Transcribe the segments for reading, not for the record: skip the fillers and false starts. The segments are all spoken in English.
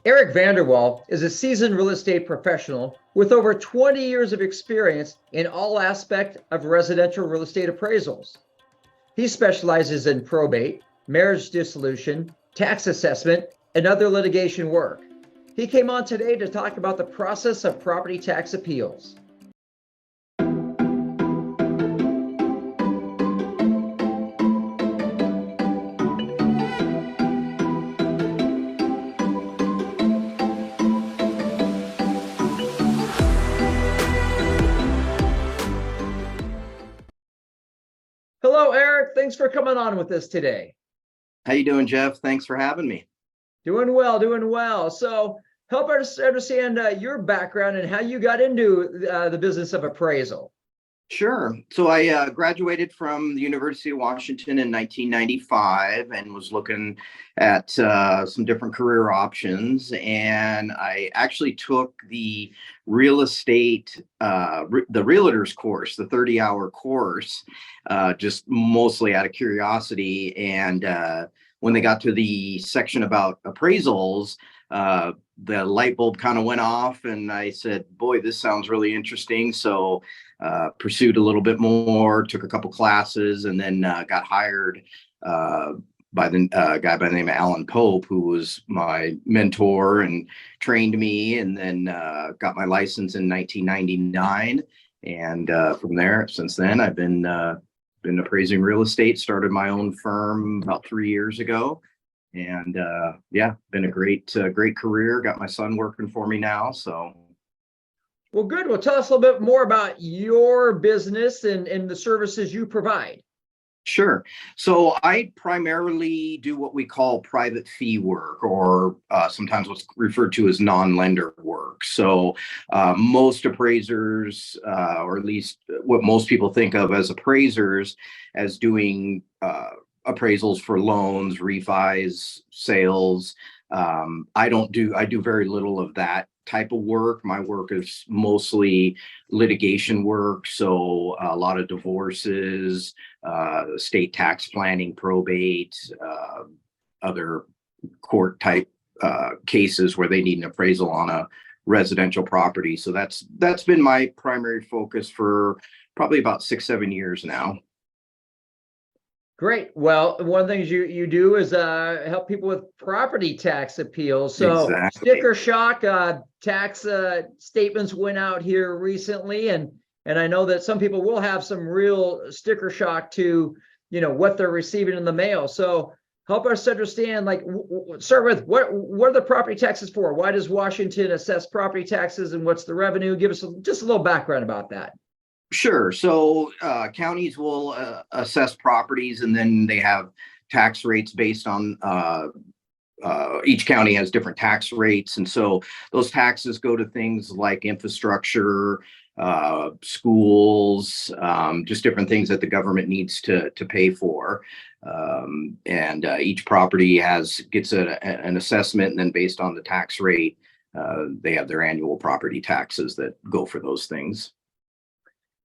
Eric Vanderwaal is a seasoned real estate professional with over 20 years of experience in all aspects of residential real estate appraisals. He specializes in probate, marriage dissolution, tax assessment, and other litigation work. He came on today to talk about the process of property tax appeals. Hello, Eric. Thanks for coming on with us today. How you doing, Jeff? Thanks for having me. Doing well, doing well. So help us understand your background and how you got into the business of appraisal. Sure. So I graduated from the University of Washington in 1995 and was looking at some different career options. And I actually took the real estate, the realtor's course, the 30-hour course, just mostly out of curiosity. And when they got to the section about appraisals, the light bulb kind of went off and I said, boy, this sounds really interesting. So pursued a little bit more, took a couple classes, and then got hired by the guy by the name of Alan Pope, who was my mentor and trained me, and then got my license in 1999. And from there, since then, I've been appraising real estate. Started my own firm about 3 years ago, and yeah, been a great career. Got my son working for me now, so. Well, good. Well, tell us a little bit more about your business and the services you provide. Sure. So I primarily do what we call private fee work, or sometimes what's referred to as non-lender work. So most appraisers, or at least what most people think of as appraisers, as doing appraisals for loans, refis, sales. I do very little of that type of work. My work is mostly litigation work. So a lot of divorces, state tax planning, probate, other court type cases where they need an appraisal on a residential property. So that's been my primary focus for probably about 6-7 years now. Great. Well, one of the things you do is help people with property tax appeals. So Exactly. sticker shock tax statements went out here recently, and I know that some people will have some real sticker shock to what they're receiving in the mail. So help us understand, like, start with what are the property taxes for? Why does Washington assess property taxes, and what's the revenue? Give us just a little background about that. Sure. So counties will assess properties, and then they have tax rates based on each county has different tax rates. And so those taxes go to things like infrastructure, schools, just different things that the government needs to pay for. And each property gets an assessment, and then based on the tax rate, they have their annual property taxes that go for those things.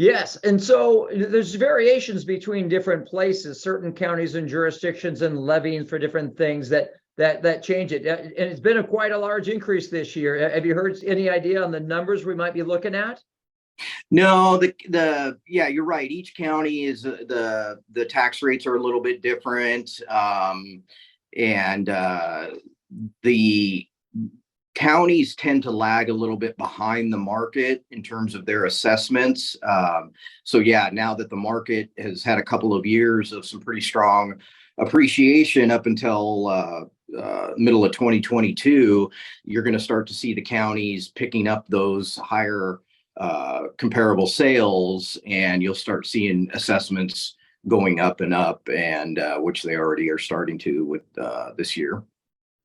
Yes, and so there's variations between different places, certain counties and jurisdictions, and levying for different things that change it. And it's been quite a large increase this year. Have you heard any idea on the numbers we might be looking at? No, yeah, you're right. Each county is the tax rates are a little bit different, and the counties tend to lag a little bit behind the market in terms of their assessments. So yeah, now that the market has had a couple of years of some pretty strong appreciation up until middle of 2022, you're going to start to see the counties picking up those higher comparable sales, and you'll start seeing assessments going up and up, and which they already are starting to with this year.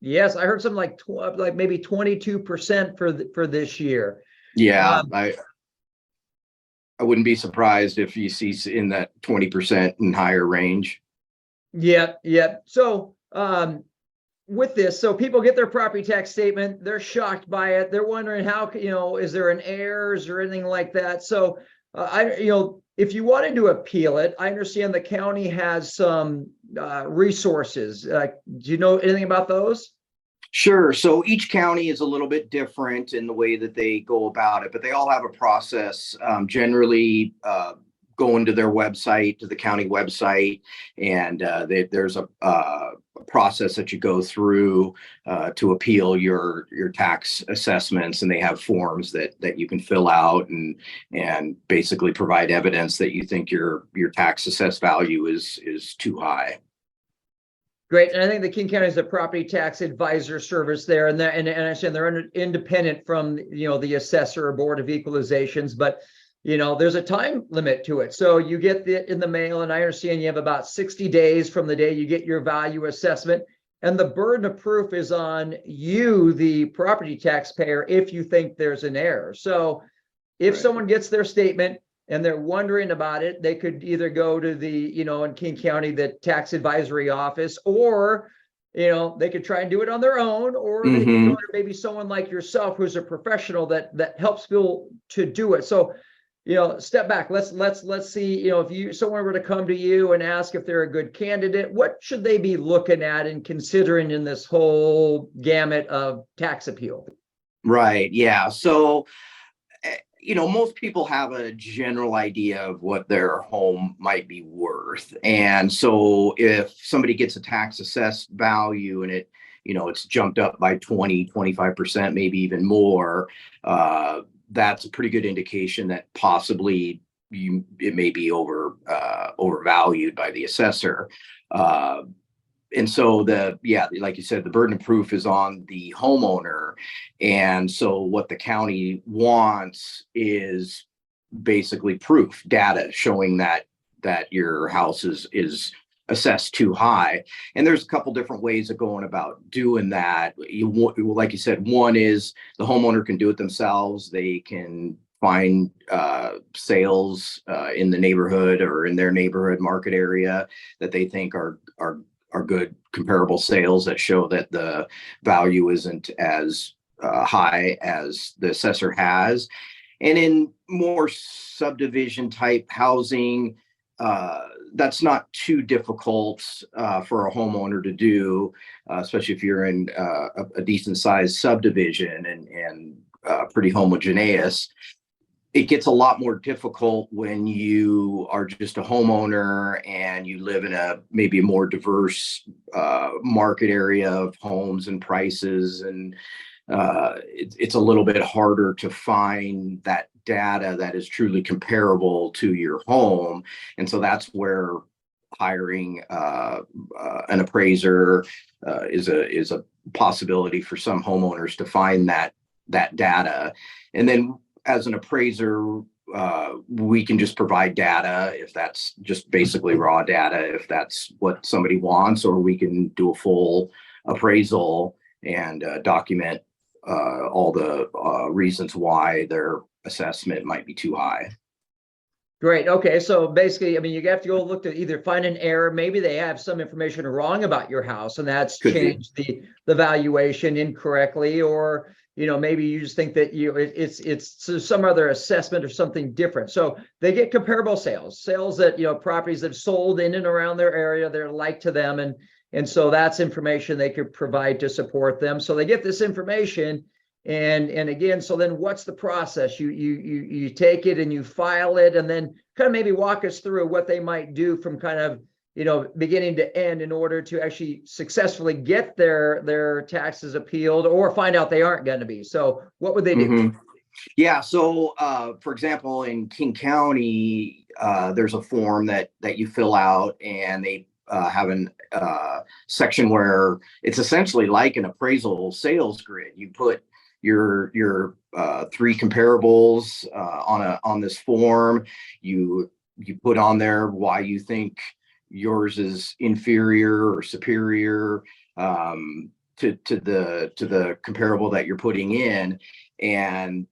Yes, I heard something like maybe 22% for this year. Yeah, I wouldn't be surprised if you see in that 20% and higher range. Yep. So with this, so people get their property tax statement, they're shocked by it, they're wondering how, is there an errors or anything like that? So if you wanted to appeal it, I understand the county has some resources. Do you know anything about those? Sure. So each county is a little bit different in the way that they go about it, but they all have a process. Generally, going to their website, to the county website, and there's a process that you go through to appeal your tax assessments, and they have forms that you can fill out and basically provide evidence that you think your tax assessed value is too high. Great. And I think the King County is a property tax advisor service there. And I understand they're independent from, the assessor or board of equalizations, but, there's a time limit to it. So you get it in the mail, and I understand you have about 60 days from the day you get your value assessment. And the burden of proof is on you, the property taxpayer, if you think there's an error. So if someone gets their statement and they're wondering about it, they could either go to the, in King County, the tax advisory office, or, they could try and do it on their own, or they could go to maybe someone like yourself, who's a professional that helps people to do it. So, step back. Let's see, if someone were to come to you and ask if they're a good candidate, what should they be looking at and considering in this whole gamut of tax appeal? Right. Yeah. So, most people have a general idea of what their home might be worth. And so if somebody gets a tax assessed value and it's jumped up by 20-25%, maybe even more, that's a pretty good indication that possibly it may be overvalued by the assessor. And so like you said, the burden of proof is on the homeowner. And so what the county wants is basically proof, data showing that your house is assessed too high. And there's a couple different ways of going about doing that. Like you said, one is the homeowner can do it themselves. They can find sales in the neighborhood or in their neighborhood market area that they think are good comparable sales that show that the value isn't as high as the assessor has. And in more subdivision type housing, that's not too difficult for a homeowner to do, especially if you're in a decent sized subdivision and pretty homogeneous. It gets a lot more difficult when you are just a homeowner and you live in maybe a more diverse market area of homes and prices. And it's a little bit harder to find that data that is truly comparable to your home. And so that's where hiring an appraiser is a possibility for some homeowners to find that data. And then as an appraiser, we can just provide data if that's just basically raw data, if that's what somebody wants, or we can do a full appraisal and document all the reasons why their assessment might be too high. Great. Okay. So basically, you have to go look to either find an error. Maybe they have some information wrong about your house, and that's changed the valuation incorrectly, or maybe you just think that it's some other assessment or something different. So they get comparable sales that properties that have sold in and around their area, they're like to them, and so that's information they could provide to support them. So they get this information, and again, so then what's the process? You take it and you file it, and then kind of maybe walk us through what they might do from kind of beginning to end in order to actually successfully get their taxes appealed, or find out they aren't going to be. So what would they do? Yeah. So, for example, in King County, there's a form that you fill out, and they have a section where it's essentially like an appraisal sales grid. You put your three comparables on this form. You put on there why you think yours is inferior or superior to the comparable that you're putting in, and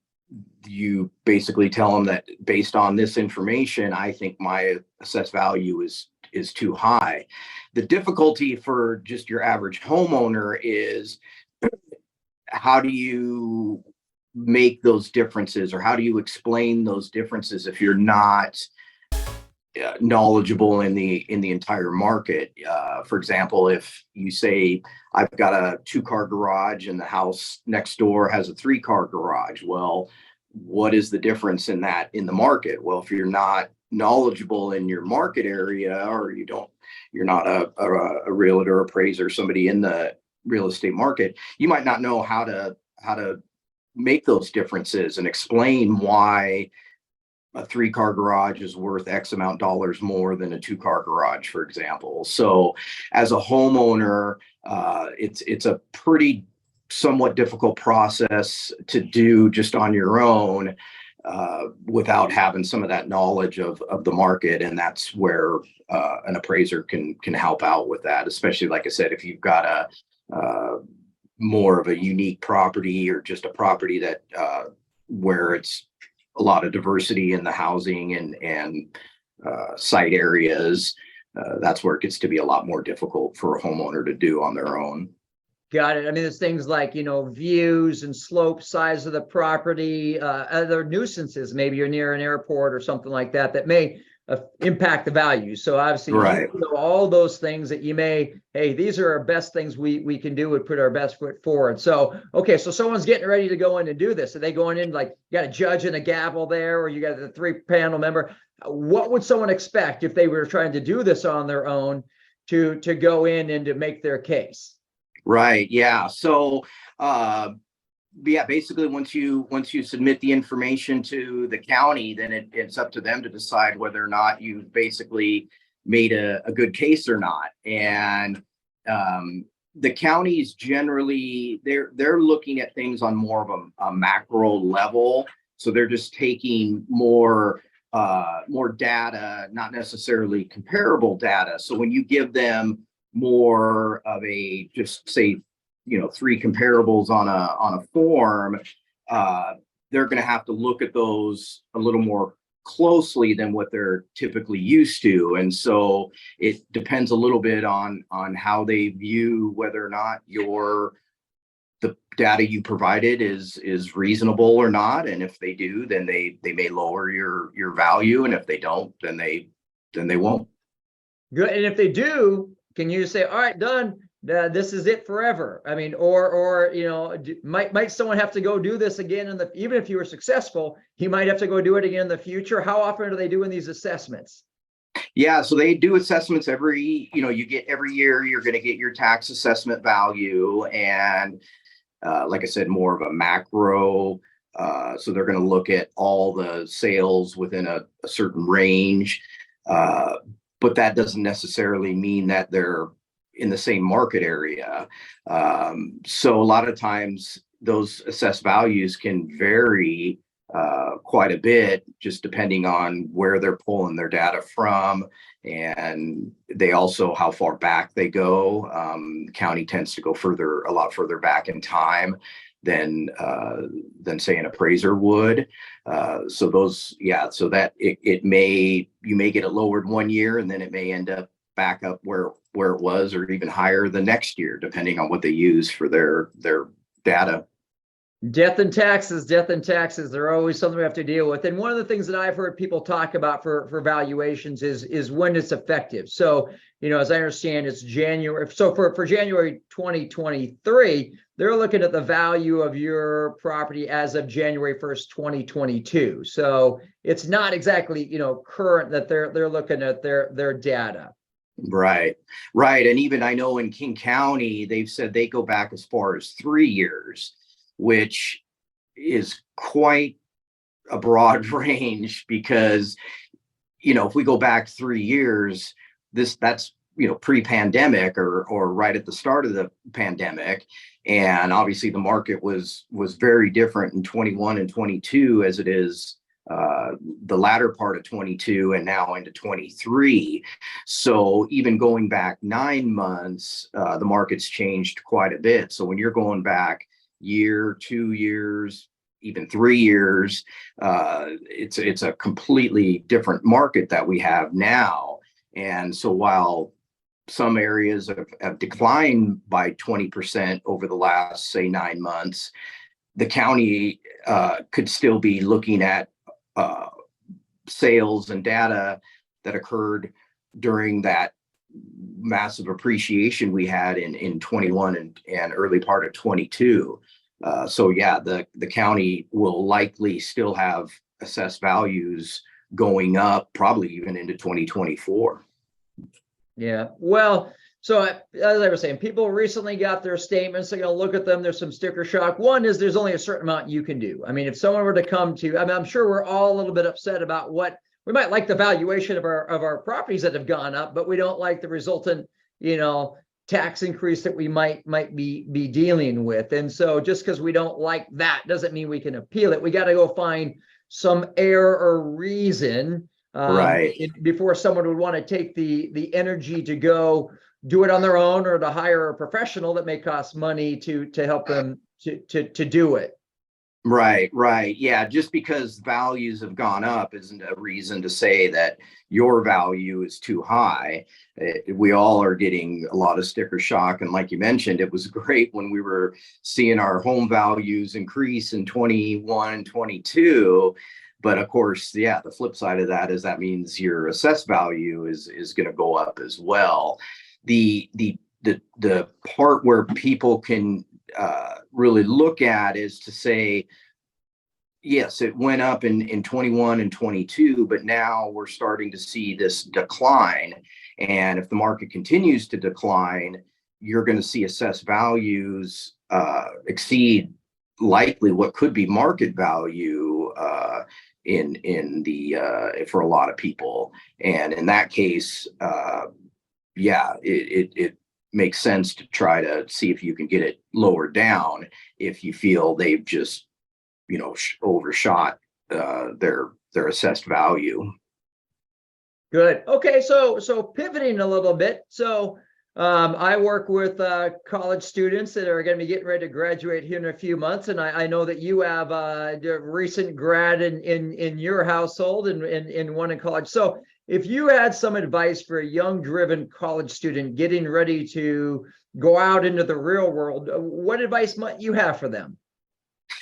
you basically tell them that based on this information, I think my assessed value is too high. The difficulty for just your average homeowner is, how do you make those differences, or how do you explain those differences if you're not knowledgeable in the entire market. For example, if you say I've got a 2-car garage and the house next door has a 3-car garage, well, what is the difference in the market? Well, if you're not knowledgeable in your market area, or you're not a realtor, appraiser, somebody in the real estate market, you might not know how to make those differences and explain why a 3-car garage is worth X amount dollars more than a 2-car garage, for example. So as a homeowner, it's a pretty somewhat difficult process to do just on your own, without having some of that knowledge of the market. And that's where an appraiser can help out with that, especially, like I said, if you've got a more of a unique property, or just a property that where it's a lot of diversity in the housing and site areas. That's where it gets to be a lot more difficult for a homeowner to do on their own. Got it. I mean, there's things like, views and slope, size of the property, other nuisances. Maybe you're near an airport or something like that, that may impact the value. So obviously, Right. All those things that you may, hey, these are our best things we can do, and put our best foot forward. So, okay, so someone's getting ready to go in and do this. Are they going in, like, you got a judge and a gavel there, or you got the 3-panel member? What would someone expect if they were trying to do this on their own to go in and to make their case? Right. Yeah. So, yeah, basically once you submit the information to the county, then it's up to them to decide whether or not you've basically made a good case or not. And the counties generally, they're looking at things on more of a macro level. So they're just taking more data, not necessarily comparable data. So when you give them more of a, just say, 3 comparables on a form, they're going to have to look at those a little more closely than what they're typically used to. And so it depends a little bit on how they view whether or not the data you provided is reasonable or not. And if they do, then they may lower your value. And if they don't, then they won't. Good. And if they do, can you say, all right, done, this is it forever? I mean, or might someone have to go do this again even if you were successful, he might have to go do it again in the future? How often are they doing these assessments? Yeah, so they do assessments every year. You're going to get your tax assessment value, and like I said, more of a macro. So they're going to look at all the sales within a certain range, but that doesn't necessarily mean that they're in the same market area. So a lot of times those assessed values can vary quite a bit, just depending on where they're pulling their data from, and they also how far back they go. The county tends to go a lot further back in time than say an appraiser would. So that you may get it lowered one year, and then it may end up back up where it was, or even higher the next year, depending on what they use for their data. Death and taxes, they're always something we have to deal with. And one of the things that I've heard people talk about for valuations is when it's effective. So, as I understand, it's January. So for January 2023, they're looking at the value of your property as of January 1st, 2022. So it's not exactly, current, that they're looking at their data. Right. And even I know in King County, they've said they go back as far as 3 years, which is quite a broad range, because, if we go back 3 years, that's pre-pandemic or right at the start of the pandemic. And obviously the market was very different in 21 and 22 as it is the latter part of 22 and now into 23. So even going back 9 months, the market's changed quite a bit. So when you're going back year, 2 years, even 3 years, it's a completely different market that we have now. And so while some areas have declined by 20% over the last, say, 9 months, the county could still be looking at sales and data that occurred during that massive appreciation we had in 21 and early part of 22. So yeah, the county will likely still have assessed values going up, probably even into 2024. Yeah. Well, so as I was saying, people recently got their statements. They're going to look at them. There's some sticker shock. One is there's only a certain amount you can do. I mean, if someone were to come to, I mean, I'm sure we're all a little bit upset about what we might like the valuation of our properties that have gone up, but we don't like the resultant, tax increase that we might be dealing with. And so just because we don't like that doesn't mean we can appeal it. We got to go find some error or reason Right. before someone would want to take the energy to go do it on their own, or to hire a professional that may cost money to help them to do it. Right. Yeah, just because values have gone up isn't a reason to say that your value is too high. We all are getting a lot of sticker shock. And like you mentioned, it was great when we were seeing our home values increase in 21 and 22. But of course, yeah, the flip side of that is that means your assessed value is going to go up as well. The part where people can really look at is to say, yes, it went up in 21 and 22, but now we're starting to see this decline. And if the market continues to decline, you're going to see assessed values exceed likely what could be market value in the for a lot of people. And in that case, yeah, it makes sense to try to see if you can get it lower down if you feel they've just overshot their assessed value. Good. Okay, so pivoting a little bit. So I work with college students that are going to be getting ready to graduate here in a few months, and I know that you have a recent grad in your household and in one in college. So if you had some advice for a young, driven college student getting ready to go out into the real world, what advice might you have for them?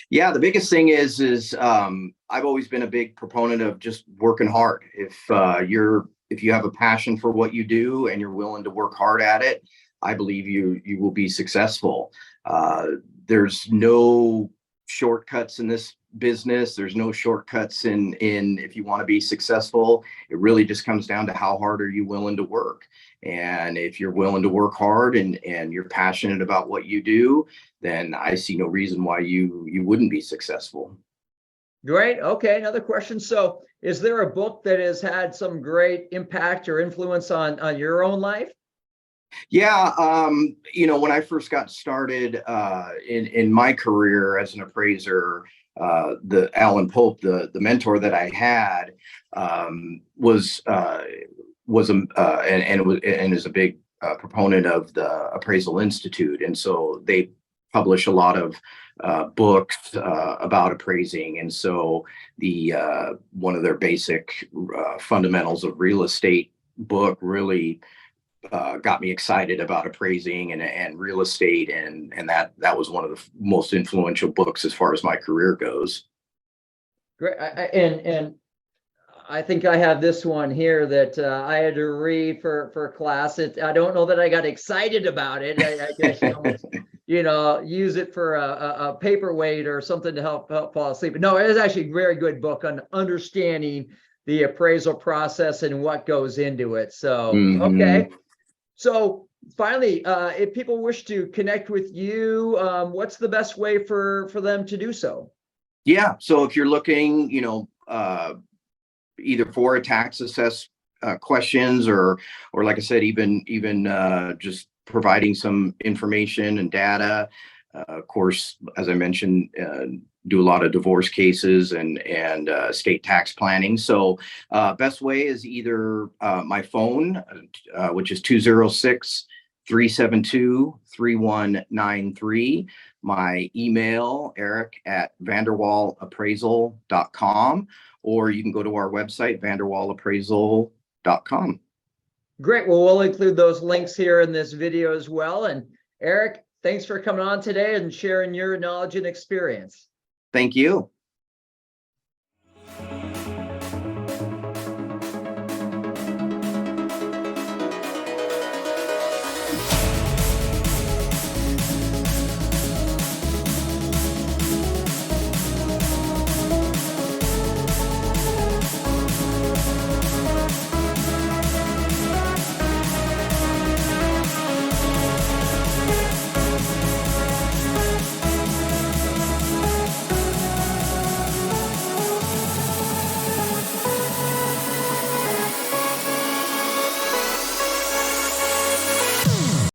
Yeah, the biggest thing is I've always been a big proponent of just working hard. If you have a passion for what you do and you're willing to work hard at it, I believe you will be successful. There's no shortcuts in this business. There's no shortcuts in if you want to be successful. It really just comes down to how hard are you willing to work. And if you're willing to work hard and you're passionate about what you do, then I see no reason why you wouldn't be successful. Great. Okay, another question. So is there a book that has had some great impact or influence on your own life? Yeah, when I first got started in my career as an appraiser, the Alan Pope, the mentor that I had, was and is a big proponent of the Appraisal Institute, and so they publish a lot of books about appraising. And so the one of their basic fundamentals of real estate book really got me excited about appraising and real estate, and that was one of the most influential books as far as my career goes. Great. And I think I have this one here that I had to read for class. I don't know that I got excited about it. I guess use it for a paperweight or something to help fall asleep. But no, it is actually a very good book on understanding the appraisal process and what goes into it. So, okay. So finally, if people wish to connect with you, what's the best way for them to do so? Yeah. So if you're looking, either for a tax assess questions or like I said, even just providing some information and data. Of course, as I mentioned, do a lot of divorce cases and state tax planning. So best way is either my phone, which is 206-372-3193. My email, eric@vanderwaalappraisal.com, or you can go to our website, vanderwaalappraisal.com. Great. Well, we'll include those links here in this video as well. And Eric, thanks for coming on today and sharing your knowledge and experience. Thank you.